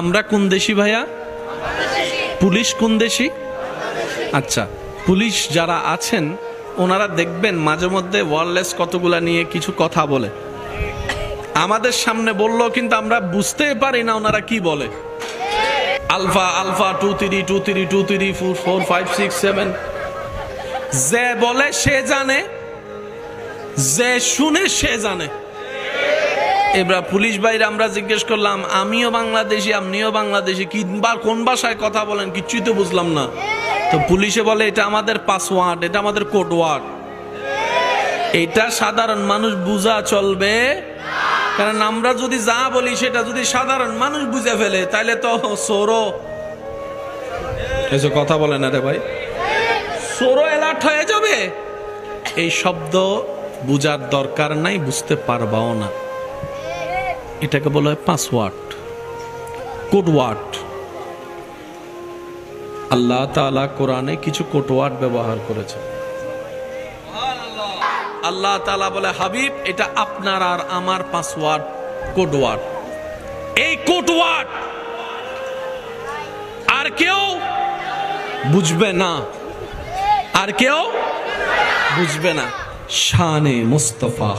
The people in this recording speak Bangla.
আমরা কোন দেশি ভাইয়া? পুলিশ কোন দেশি? আচ্ছা, পুলিশ যারা আছেন ওনারা দেখবেন মাঝে মধ্যে ওয়্যারলেস কতগুলা নিয়ে কিছু কথা বলে, আমাদের সামনে বললো কিন্তু আমরা বুঝতে পারি না ওনারা কি বলে। আলফা আলফা 23 23 23 4 5 6 7 যে বলে সে জানে, যে শুনে সে জানে। এবার পুলিশ ভাইরা আমরা জিজ্ঞেস করলাম, আমিও বাংলাদেশি আপনিও বাংলাদেশি, কোন ভাষায় কথা বলেন কিছুই তো বুঝলাম না। তো পুলিশে বলে এটা আমাদের পাসওয়ার্ড, এটা আমাদের কোড ওয়ার্ড, এটা সাধারণ মানুষ বুঝা চলবে। কারণ আমরা যদি যা বলি সেটা যদি সাধারণ মানুষ বুঝে ফেলে তাহলে তো সোরো এসব কথা বলে না রে ভাই, সোরো অ্যালার্ট হয়ে যাবে। এই শব্দ বুঝার দরকার নাই, বুঝতে পারবাও না। এটাকে বলা হয় পাসওয়ার্ড, কোড ওয়ার্ড। আল্লাহ তাআলা কোরআনে কিছু কোড ওয়ার্ড ব্যবহার করেছে। আল্লাহ তাআলা বলে, হাবিব এটা আপনার আর আমার পাসওয়ার্ড, কোড ওয়ার্ড। এই কোড ওয়ার্ড আর কেউ বুঝবে না, আর কেউ বুঝবে না। শানে মুস্তাফা।